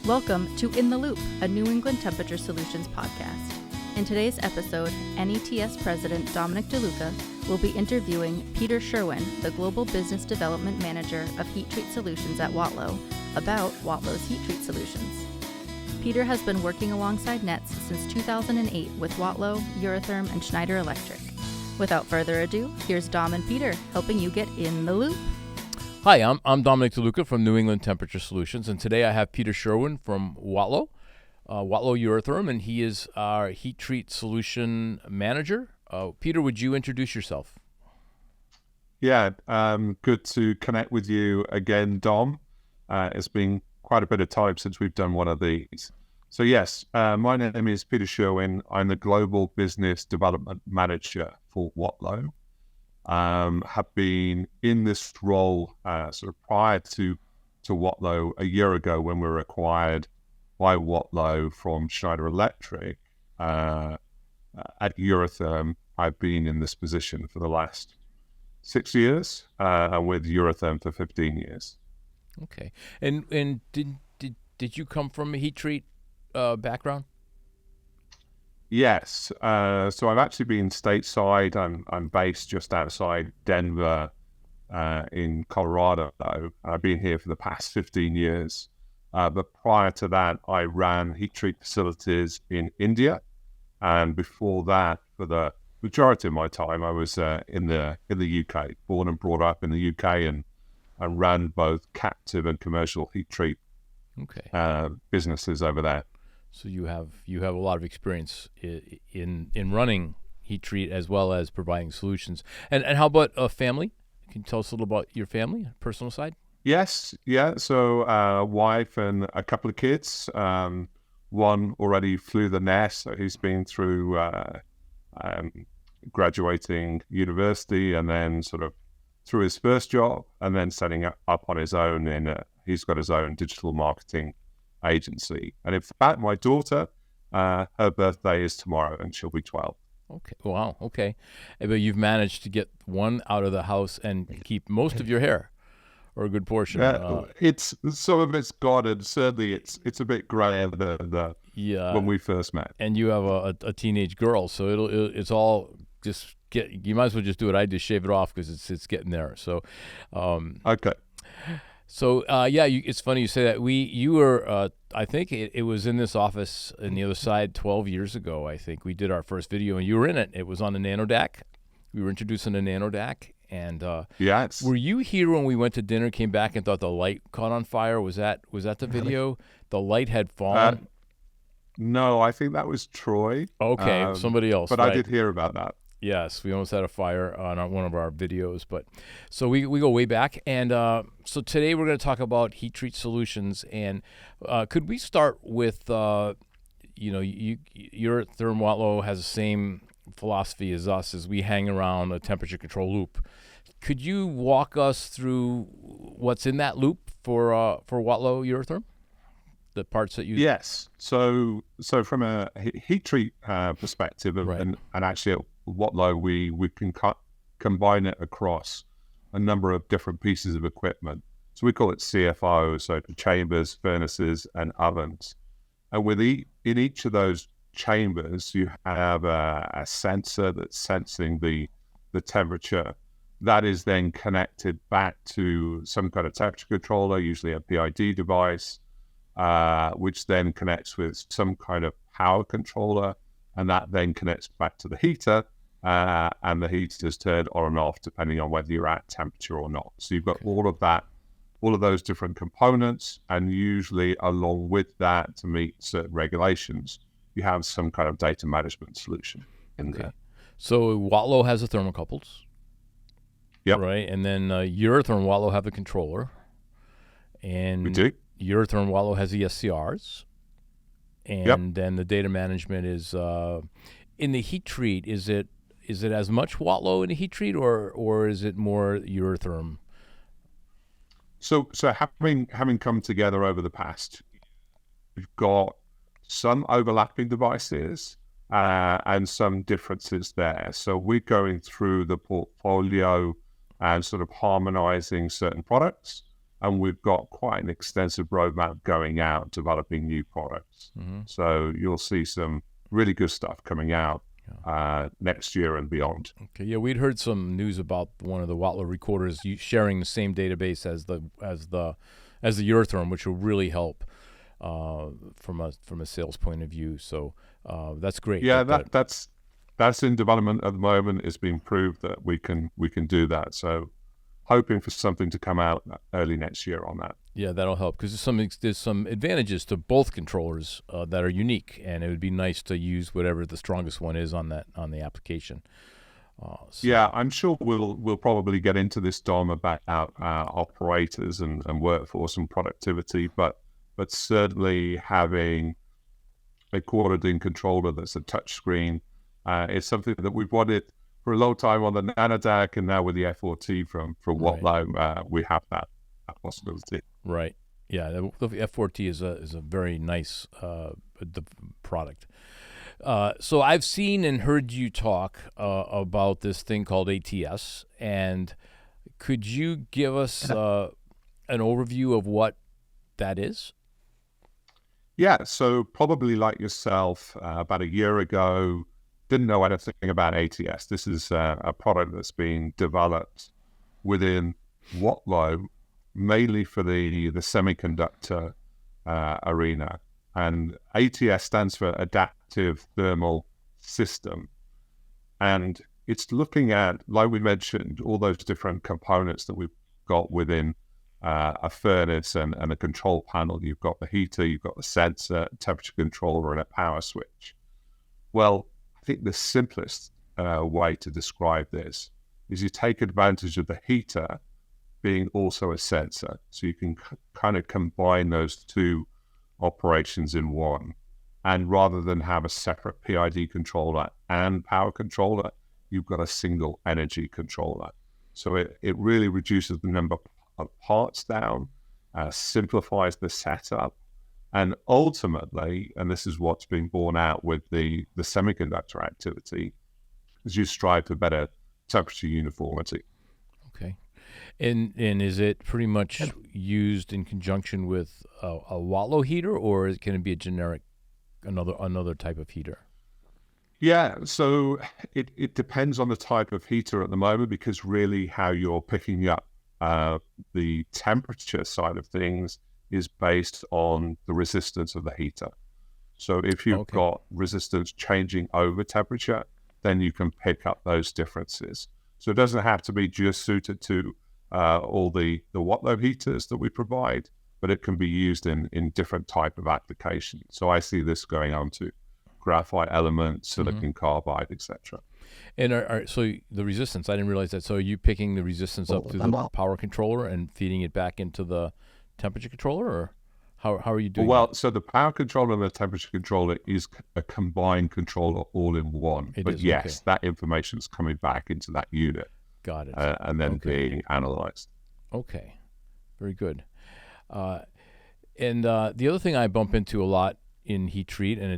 Welcome to In the Loop, a New England Temperature Solutions podcast. In today's episode, NETS President Dominic DeLuca will be interviewing Peter Sherwin, the Global Business Development Manager of Heat Treat Solutions at Watlow, about Watlow's heat treat solutions. Peter has been working alongside NETS since 2008 with Watlow, Eurotherm, and Schneider Electric. Without further ado, here's Dom and Peter helping you get in the loop. Hi, I'm Dominic DeLuca from New England Temperature Solutions, and today I have Peter Sherwin from Watlow, Watlow Eurotherm, and he is our heat treat solution manager. Peter, would you introduce yourself? Yeah, good to connect with you again, Dom. It's been quite a bit of time since we've done one of these. So yes, my name is Peter Sherwin. I'm the Global Business Development Manager for Watlow. Have been in this role sort of prior to Watlow a year ago when we were acquired by Watlow from Schneider Electric. At Eurotherm, I've been in this position for the last 6 years, and with Eurotherm for 15 years. Okay, and did you come from a heat treat background? Yes. So I've actually been stateside. I'm based just outside Denver in Colorado. I've been here for the past 15 years. But prior to that, I ran heat treat facilities in India. And before that, for the majority of my time, I was in the UK, born and brought up in the UK, and ran both captive and commercial heat treat businesses over there. So you have a lot of experience in running heat treat as well as providing solutions. And how about a family? Can you tell us a little about your family, personal side? Yes, yeah. So wife and a couple of kids. One already flew the nest, so he's been through graduating university and then sort of through his first job and then setting up on his own. He's got his own digital marketing agency. And in fact, my daughter, her birthday is tomorrow and she'll be 12. Okay. Wow. Okay. But you've managed to get one out of the house and keep most of your hair, or a good portion. It's some of it's gone, and certainly it's a bit grayer than when we first met. And you have a teenage girl, so it's all just you might as well just do it. I just shave it off because it's getting there. So, okay. So it's funny you say that. You were I think it was in this office in the other side 12 years ago. I think we did our first video and you were in it. It was on the NanoDAC. We were introducing the NanoDAC, and were you here when we went to dinner? Came back and thought the light caught on fire. Was that the video? The light had fallen. No, I think that was Troy. Okay, somebody else. But right? I did hear about that. Yes, we almost had a fire on one of our videos, but so we go way back, and so today we're going to talk about heat treat solutions. And could we start with Eurotherm Watlow has the same philosophy as us, as we hang around a temperature control loop. Could you walk us through what's in that loop for Watlow Eurotherm? The parts that you Yes. So from a heat treat perspective, right. and actually at Watlow, we can combine it across a number of different pieces of equipment. So we call it CFO, so chambers, furnaces, and ovens. And in each of those chambers, you have a sensor that's sensing the temperature. That is then connected back to some kind of temperature controller, usually a PID device, which then connects with some kind of power controller, and that then connects back to the heater, and the heater is turned on and off depending on whether you're at temperature or not. So you've got all of those different components, and usually along with that, to meet certain regulations, you have some kind of data management solution in there. So Watlow has the thermocouples. Yep. Right, and then Eurotherm Watlow have the controller. And we do. Eurotherm Watlow has the SCRs. And then the data management is in the heat treat. Is it as much Watlow in the heat treat, or is it more Eurotherm? So having come together over the past, we've got some overlapping devices and some differences there. So we're going through the portfolio and sort of harmonizing certain products. and we've got quite an extensive roadmap going out, developing new products. So you'll see some really good stuff coming out next year and beyond. Okay, yeah, we'd heard some news about one of the Watlow recorders sharing the same database as the Eurotherm, which will really help from a sales point of view. So that's great. Yeah, that's in development at the moment. It's been proved that we can do that. So hoping for something to come out early next year on that. Yeah, that'll help because there's some advantages to both controllers that are unique, and it would be nice to use whatever the strongest one is on the application. Yeah, I'm sure we'll probably get into this, Dom, about operators and workforce and productivity, but certainly having a quarter-DIN controller that's a touch screen is something that we've wanted for a long time on the NanoDAC, and now with the F4T from Watlow, we have that possibility. Right. Yeah, the F4T is a very nice product. So I've seen and heard you talk about this thing called ATS, and could you give us an overview of what that is? Yeah, so probably like yourself, about a year ago, didn't know anything about ATS. This is a product that's being developed within Watlow, mainly for the semiconductor arena. And ATS stands for Adaptive Thermal System. And it's looking at, like we mentioned, all those different components that we've got within a furnace and a control panel. You've got the heater, you've got the sensor, temperature controller, and a power switch. Well, I think the simplest way to describe this is you take advantage of the heater being also a sensor. So you can kind of combine those two operations in one. And rather than have a separate PID controller and power controller, you've got a single energy controller. So it really reduces the number of parts down, simplifies the setup, and ultimately, and this is what's been borne out with the semiconductor activity, is you strive for better temperature uniformity. Okay. And is it pretty much used in conjunction with a Watlow heater, or can it be a generic, another type of heater? Yeah, so it depends on the type of heater at the moment, because really how you're picking up the temperature side of things is based on the resistance of the heater. So if you've got resistance changing over temperature, then you can pick up those differences. So it doesn't have to be just suited to all the Watlow heaters that we provide, but it can be used in different type of applications. So I see this going on to graphite elements, silicon carbide, etc. And so the resistance, I didn't realize that. So are you picking the resistance up through the power controller and feeding it back into the temperature controller, or how are you doing that? So the power controller and the temperature controller is a combined controller all in one. That information is coming back into that unit. Got it. And then being analyzed. Okay. Very good. And the other thing I bump into a lot in heat treat, and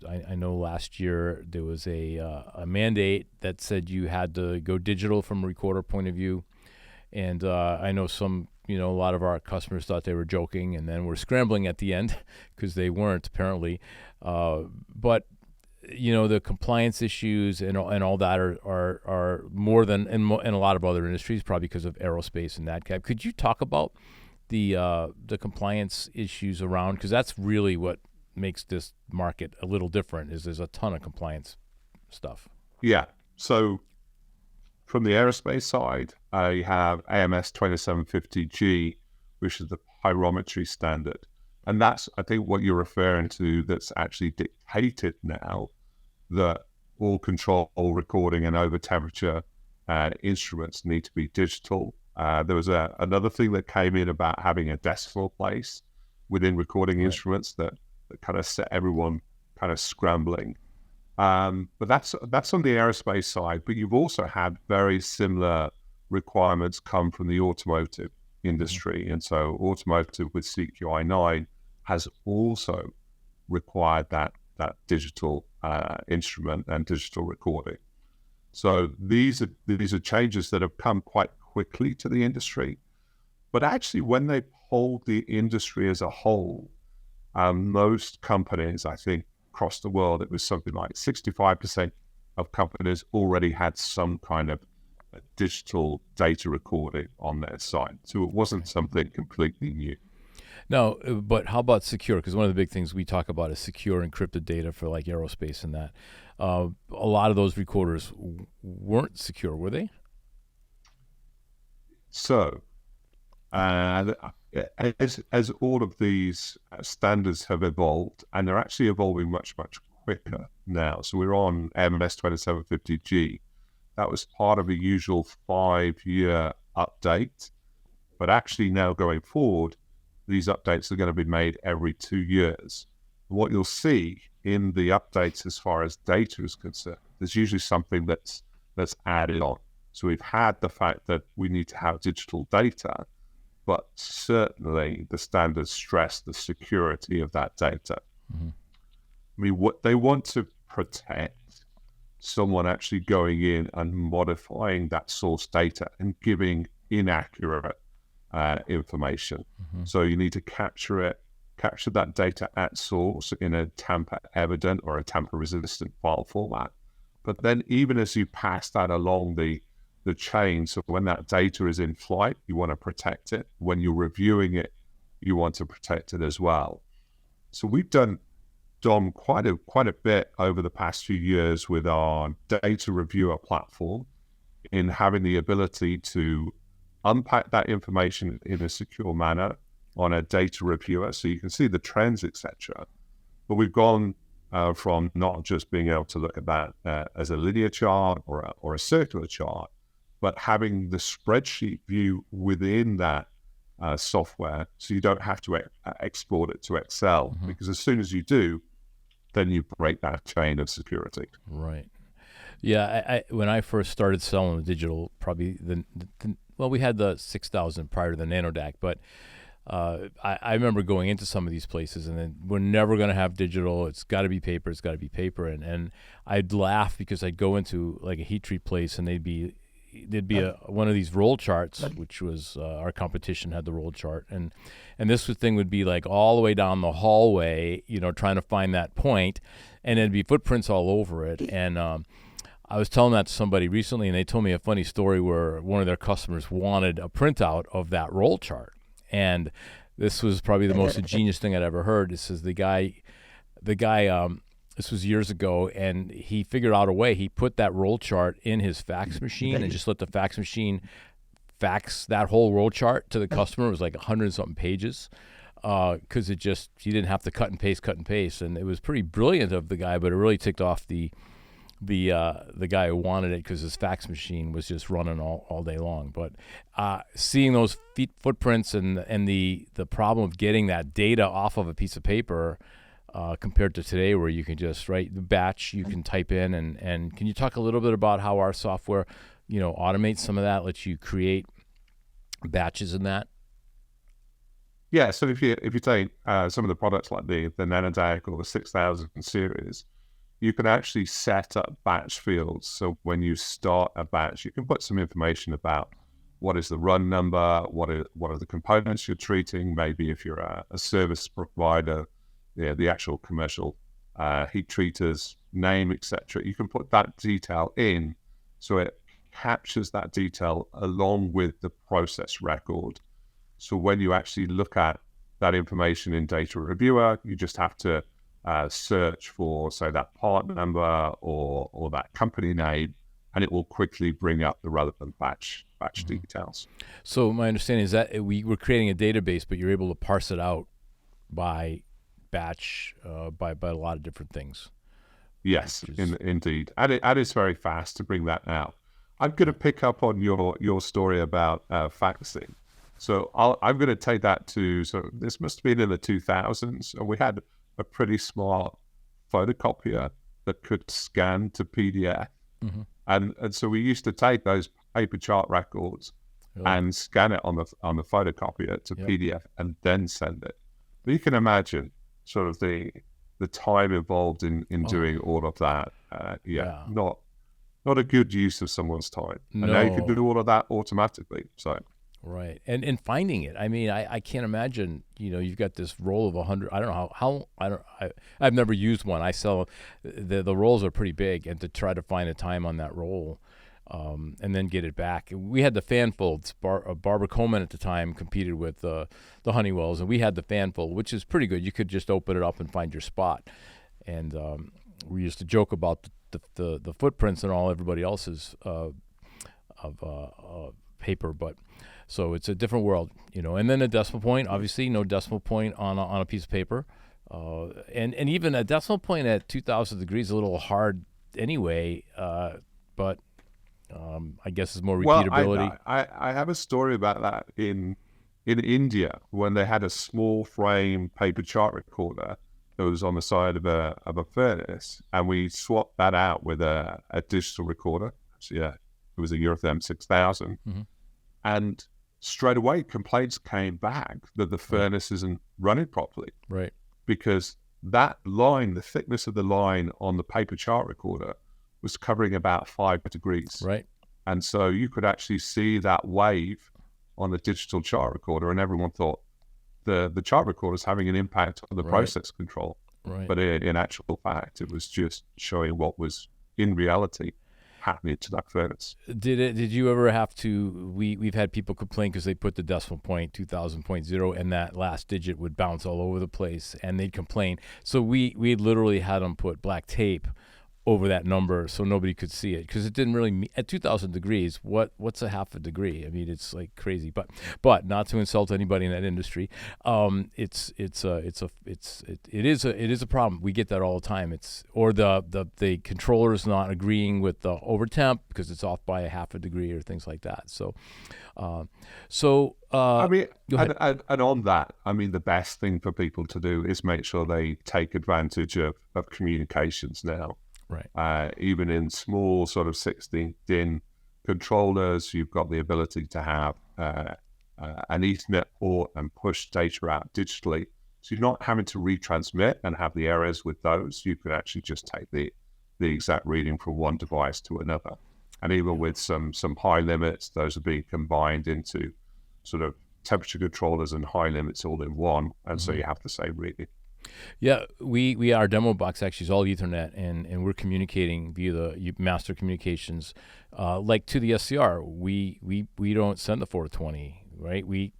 I know last year there was a mandate that said you had to go digital from a recorder point of view, and I know a lot of our customers thought they were joking, and then were scrambling at the end because they weren't apparently. But the compliance issues and all that are more than in a lot of other industries, probably because of aerospace and that kind. Could you talk about the compliance issues around, because that's really what makes this market a little different, is there's a ton of compliance stuff. Yeah. So from the aerospace side, you have AMS 2750G, which is the pyrometry standard. And that's, I think, what you're referring to, that's actually dictated now that all control, all recording and over temperature instruments need to be digital. There was another thing that came in about having a decimal place within recording instruments that kind of set everyone kind of scrambling. But that's on the aerospace side. But you've also had very similar requirements come from the automotive industry. And so automotive with CQI 9 has also required that digital instrument and digital recording. So these are changes that have come quite quickly to the industry, But actually, when they polled the industry as a whole, most companies, I think, across the world, it was something like 65% of companies already had some kind of digital data recording on their site. So it wasn't something completely new. No, but how about secure? Because one of the big things we talk about is secure encrypted data for like aerospace and that. A lot of those recorders weren't secure, were they? So, as all of these standards have evolved, and they're actually evolving much, much quicker now. So we're on MS 2750G. That was part of a usual 5-year update. But actually now going forward, these updates are going to be made every 2 years. What you'll see in the updates as far as data is concerned, there's usually something that's added on. So we've had the fact that we need to have digital data, but certainly the standards stress the security of that data. Mm-hmm. I mean, what they want to protect someone actually going in and modifying that source data and giving inaccurate information. Mm-hmm. So you need to capture that data at source in a tamper evident or a tamper resistant file format. But then even as you pass that along the chain, so when that data is in flight, you want to protect it. When you're reviewing it, you want to protect it as well. So we've done quite a bit over the past few years with our data reviewer platform in having the ability to unpack that information in a secure manner on a data reviewer, so you can see the trends, etc. But we've gone from not just being able to look at that as a linear chart or a circular chart, but having the spreadsheet view within that software, so you don't have to export it to Excel, Mm-hmm. because as soon as you do, then you break that chain of security. Right. Yeah. I when I first started selling the digital, probably we had the 6000 prior to the NanoDAC, but I remember going into some of these places and then we're never going to have digital. It's got to be paper. It's got to be paper. And I'd laugh because I'd go into like a heat treat place and there'd be one of these roll charts, which was our competition had the roll chart, and this thing would be like all the way down the hallway, trying to find that point, and it'd be footprints all over it. And I was telling that to somebody recently, and they told me a funny story where one of their customers wanted a printout of that roll chart, and this was probably the most ingenious thing I'd ever heard. This is the guy. This was years ago, and he figured out a way. He put that roll chart in his fax machine and just let the fax machine fax that whole roll chart to the customer. It was like 100-something pages because he didn't have to cut and paste. And it was pretty brilliant of the guy, but it really ticked off the guy who wanted it because his fax machine was just running all day long. But seeing those footprints and the problem of getting that data off of a piece of paper compared to today where you can just write the batch, you can type in, and can you talk a little bit about how our software, automates some of that, lets you create batches in that? Yeah, so if you take some of the products like the NanoDAC or the 6000 series, you can actually set up batch fields. So when you start a batch, you can put some information about what is the run number, what are the components you're treating, maybe if you're a service provider, the actual commercial heat treaters name, etc. You can put that detail in, so it captures that detail along with the process record. So when you actually look at that information in Data Reviewer, you just have to search for, say, that part number or that company name, and it will quickly bring up the relevant batch Mm-hmm. details. So my understanding is that we're creating a database, but you're able to parse it out by batch by a lot of different things. Yes, indeed. And it is very fast to bring that out. I'm going to pick up on your story about faxing. So I'm going to take that so this must have been in the 2000s, and we had a pretty smart photocopier that could scan to PDF. Mm-hmm. And so we used to take those paper chart records and scan it on the photocopier to PDF and then send it. But you can imagine sort of the time involved in doing all of that. Not a good use of someone's time. And now you can do all of that automatically. So Right. And finding it. I mean, I can't imagine, you've got this roll of 100. I don't know I've never used one. I sell, the rolls are pretty big, and to try to find a time on that roll, and then get it back. We had the fan folds. Barbara Coleman at the time competed with the Honeywells, and we had the fan fold, which is pretty good. You could just open it up and find your spot. And we used to joke about the footprints and all everybody else's of paper, but so it's a different world, And then a decimal point, obviously, no decimal point on a piece of paper, and even a decimal point at 2,000 degrees is a little hard anyway. But I guess it's more repeatability. Well, I have a story about that in India when they had a small frame paper chart recorder that was on the side of a furnace, and we swapped that out with a digital recorder. So yeah, it was a Eurotherm 6000, and straight away complaints came back that the furnace isn't running properly, right? Because that line, the thickness of the line on the paper chart recorder, was covering about 5 degrees, right? And so you could actually see that wave on the digital chart recorder, and everyone thought the chart recorder is having an impact on the process control. Right. But in actual fact, it was just showing what was in reality happening to that furnace. Did you ever have to? We've had people complain because they put the decimal point 2000.0 and that last digit would bounce all over the place, and they'd complain. So we literally had them put black tape over that number so nobody could see it, because it didn't really at 2,000 degrees. What's a half a degree? I mean, it's like crazy. But not to insult anybody in that industry, it is a problem. We get that all the time. Or the controller is not agreeing with the over temp because it's off by a half a degree or things like that. So I mean, and on that, I mean, the best thing for people to do is make sure they take advantage of communications now. Right. Even in small sort of 16-DIN controllers, you've got the ability to have an Ethernet port and push data out digitally. So you're not having to retransmit and have the errors with those. You can actually just take the exact reading from one device to another. And even with some high limits, those are being combined into sort of temperature controllers and high limits all in one. And so you have the same reading. Yeah, our demo box actually is all Ethernet, and we're communicating via the master communications, like to the SCR. We don't send the 420, right? We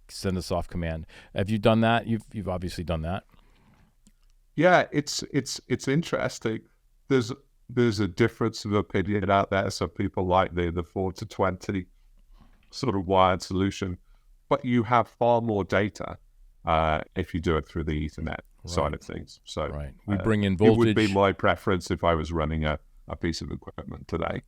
send a soft command. Have you done that? You've obviously done that. Yeah, it's interesting. There's a difference of opinion out there. Some people like the 4-20 sort of wired solution, but you have far more data if you do it through the Ethernet side of things. So we bring in voltage. It would be my preference if I was running a piece of equipment today.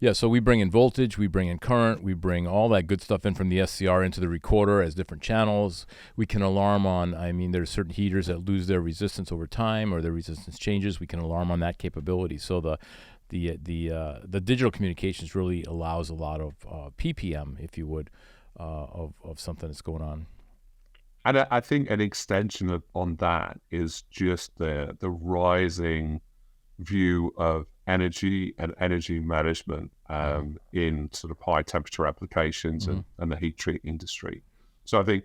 Yeah, so we bring in voltage, we bring in current, we bring all that good stuff in from the SCR into the recorder as different channels. We can alarm on, there's certain heaters that lose their resistance over time or their resistance changes. We can alarm on that capability. So the digital communications really allows a lot of PPM, if you would, of something that's going on. And I think an extension on that is just the rising view of energy and energy management in sort of high temperature applications and the heat treat industry. So I think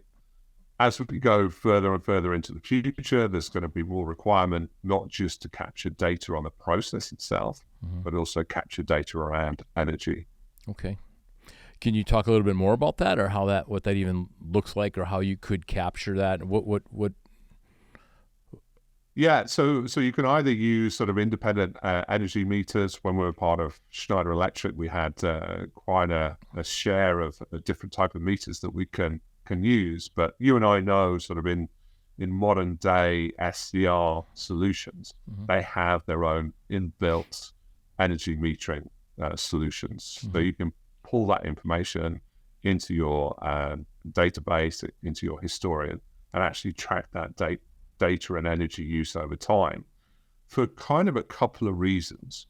as we go further and further into the future, there's going to be more requirement not just to capture data on the process itself, but also capture data around energy. Okay. Can you talk a little bit more about that, or what that even looks like, or how you could capture that? What? Yeah, so you can either use sort of independent energy meters. When we were part of Schneider Electric, we had quite a share of a different type of meters that we can use. But you and I know sort of in modern day SCR solutions, they have their own inbuilt energy metering solutions. So you can pull that information into your database, into your historian, and actually track that data and energy use over time for kind of a couple of reasons.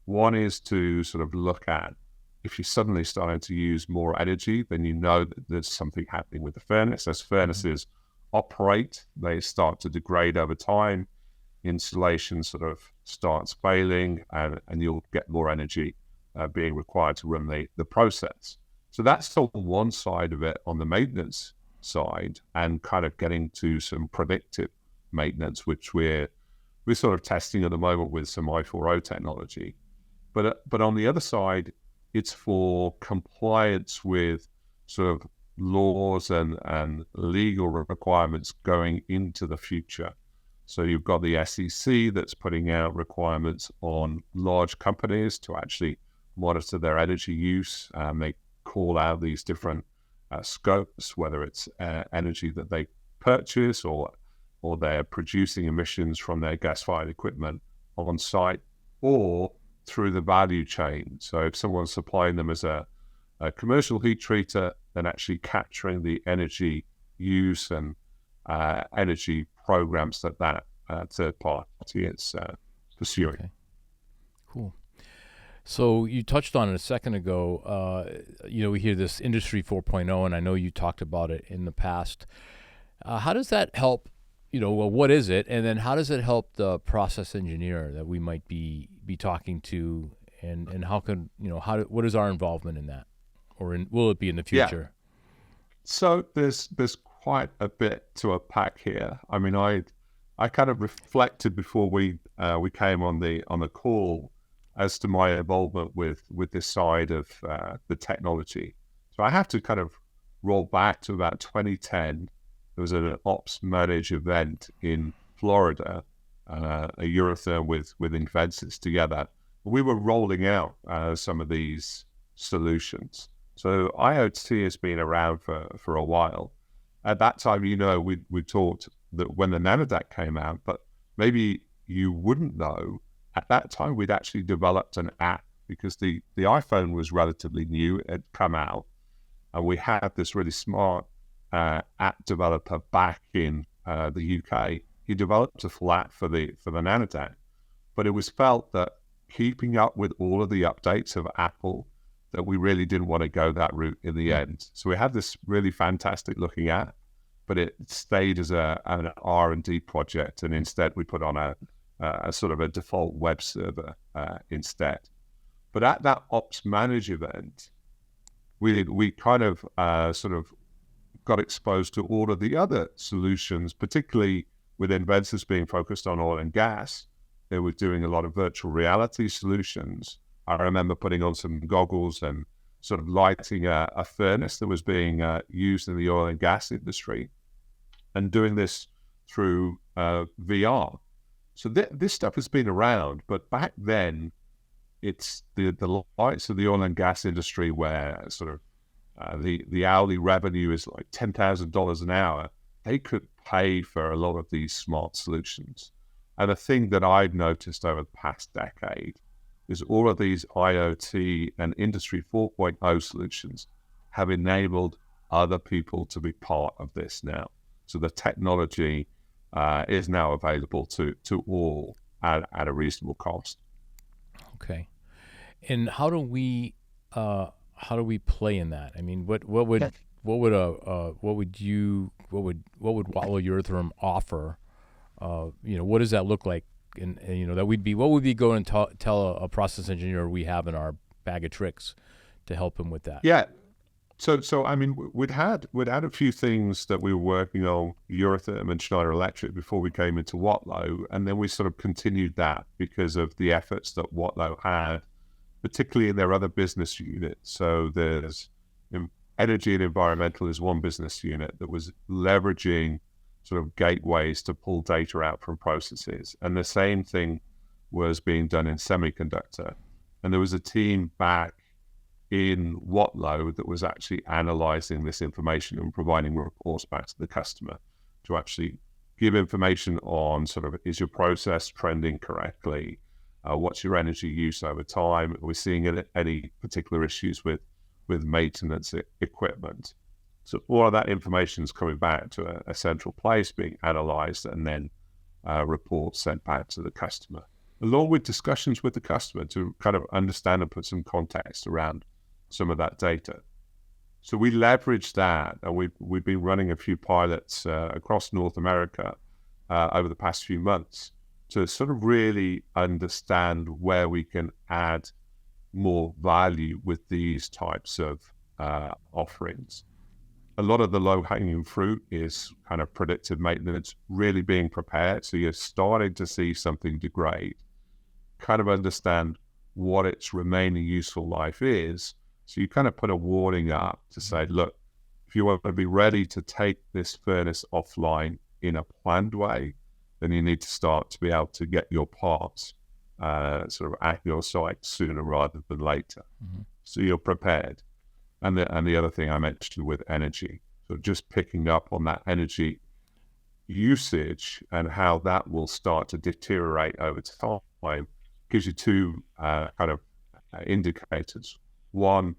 One is to sort of look at if you're suddenly starting to use more energy, then you know that there's something happening with the furnace. As furnaces operate, they start to degrade over time. Insulation sort of starts failing, and you'll get more energy being required to run the process. So that's on one side of it, on the maintenance side, and kind of getting to some predictive maintenance, which we're sort of testing at the moment with some I4O technology. But on the other side, it's for compliance with sort of laws and legal requirements going into the future. So you've got the SEC that's putting out requirements on large companies to actually monitor their energy use. They call out these different scopes, whether it's energy that they purchase or they're producing emissions from their gas-fired equipment on site or through the value chain. So if someone's supplying them as a commercial heat treater, then actually capturing the energy use and energy programs that third party is pursuing. Okay. Cool. So you touched on it a second ago. We hear this Industry 4.0, and I know you talked about it in the past. How does that help? What is it? And then how does it help the process engineer that we might be talking to? And how can, what is our involvement in that? Or will it be in the future? Yeah. So there's quite a bit to unpack here. I mean, I kind of reflected before we came on the call as to my involvement with this side of the technology. So I have to kind of roll back to about 2010. There was an Ops Manage event in Florida, a Eurotherm with Invensys together. We were rolling out some of these solutions. So IoT has been around for a while. At that time, we talked that when the NanoDAC came out, but maybe you wouldn't know, at that time we'd actually developed an app because the iPhone was relatively new, it had come out, and we had this really smart app developer back in the UK. He developed a full app for the NanoDAC, but it was felt that keeping up with all of the updates of Apple, that we really didn't want to go that route in the end. So we had this really fantastic looking app, but it stayed as an R&D project, and instead we put on a sort of a default web server instead. But at that Ops Manage event, we kind of sort of got exposed to all of the other solutions, particularly with Invensys being focused on oil and gas. They were doing a lot of virtual reality solutions. I remember putting on some goggles and sort of lighting a furnace that was being used in the oil and gas industry, and doing this through VR. So this stuff has been around, but back then, it's the lights of the oil and gas industry where sort of the hourly revenue is like $10,000 an hour. They could pay for a lot of these smart solutions. And the thing that I've noticed over the past decade is all of these IoT and Industry 4.0 solutions have enabled other people to be part of this now. So the technology is now available to all at a reasonable cost. Okay. And how do we play in that? I mean, what would Watlow Eurotherm offer? What does that look like? And what would we go and tell a process engineer we have in our bag of tricks to help him with that? Yeah. So I mean, we'd had a few things that we were working on, Eurotherm and Schneider Electric, before we came into Watlow, and then we sort of continued that because of the efforts that Watlow had, particularly in their other business units. So there's energy and environmental is one business unit that was leveraging sort of gateways to pull data out from processes, and the same thing was being done in semiconductor. And there was a team back in Watlow that was actually analyzing this information and providing reports back to the customer to actually give information on sort of, is your process trending correctly? What's your energy use over time? Are we seeing any particular issues with maintenance equipment? So all of that information is coming back to a central place, being analyzed, and then reports sent back to the customer, along with discussions with the customer to kind of understand and put some context around some of that data. So we leveraged that, and we've been running a few pilots across North America over the past few months to sort of really understand where we can add more value with these types of offerings. A lot of the low-hanging fruit is kind of predictive maintenance, really being prepared. So you're starting to see something degrade, kind of understand what its remaining useful life is. So you kind of put a warning up to say, look, if you want to be ready to take this furnace offline in a planned way, then you need to start to be able to get your parts sort of at your site sooner rather than later. Mm-hmm. So you're prepared. And the other thing I mentioned with energy, so just picking up on that energy usage and how that will start to deteriorate over time gives you two kind of indicators. One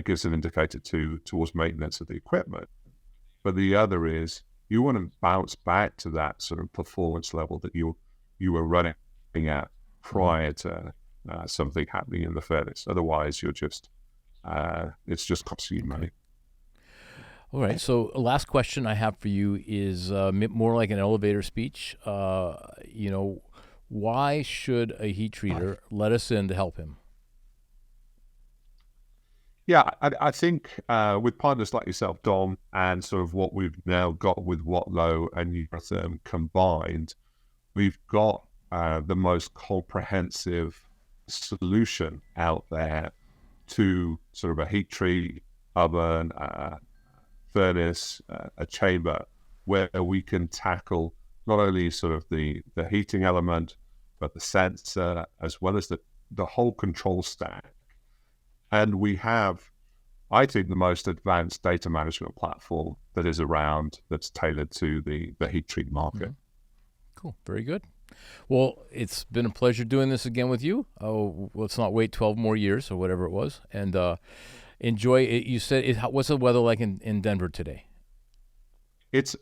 gives an indicator towards maintenance of the equipment, but the other is you want to bounce back to that sort of performance level that you were running at prior to something happening in the furnace. Otherwise, you're just it's just costing you money. All right. So last question I have for you is more like an elevator speech. Why should a heat treater let us in to help him? Yeah, I think with partners like yourself, Dom, and sort of what we've now got with Watlow and Eurotherm combined, we've got the most comprehensive solution out there to sort of a heat treat, oven, furnace, a chamber, where we can tackle not only sort of the heating element, but the sensor, as well as the whole control stack. And we have, I think, the most advanced data management platform that is around that's tailored to the heat treat market. Mm-hmm. Cool. Very good. Well, it's been a pleasure doing this again with you. Oh, let's not wait 12 more years or whatever it was. And enjoy it. You said, what's the weather like in Denver today? It's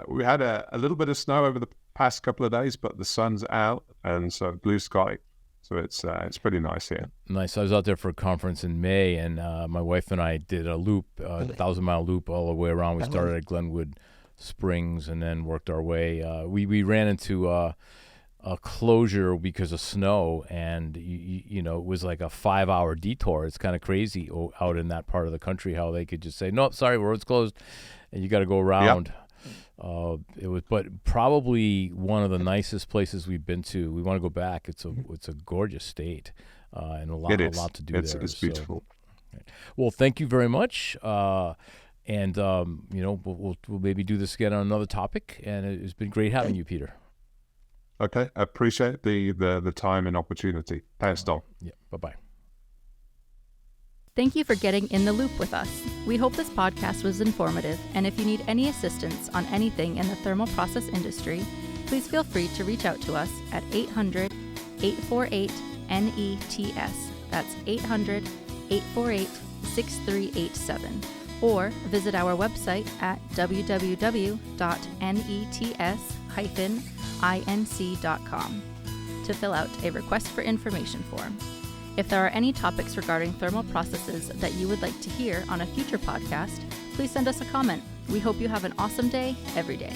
we had a little bit of snow over the past couple of days, but the sun's out, and so blue sky. So it's pretty nice here. Nice. I was out there for a conference in May, and my wife and I did a loop, 1,000-mile loop all the way around. We started at Glenwood Springs and then worked our way. We ran into a closure because of snow, and it was like a 5-hour detour. It's kind of crazy out in that part of the country how they could just say, nope, sorry, road's closed, and you got to go around. Yep. It was, but probably one of the nicest places we've been to. We want to go back. It's a gorgeous state, and a lot to do there. It's beautiful. Well, thank you very much. And we'll maybe do this again on another topic. And it's been great having you, Peter. Okay, I appreciate the time and opportunity. Thanks, Dom. Yeah, bye-bye. Thank you for getting in the loop with us. We hope this podcast was informative, and if you need any assistance on anything in the thermal process industry, please feel free to reach out to us at 800-848-NETS. That's 800-848-6387. Or visit our website at www.nets-inc.com to fill out a request for information form. If there are any topics regarding thermal processes that you would like to hear on a future podcast, please send us a comment. We hope you have an awesome day every day.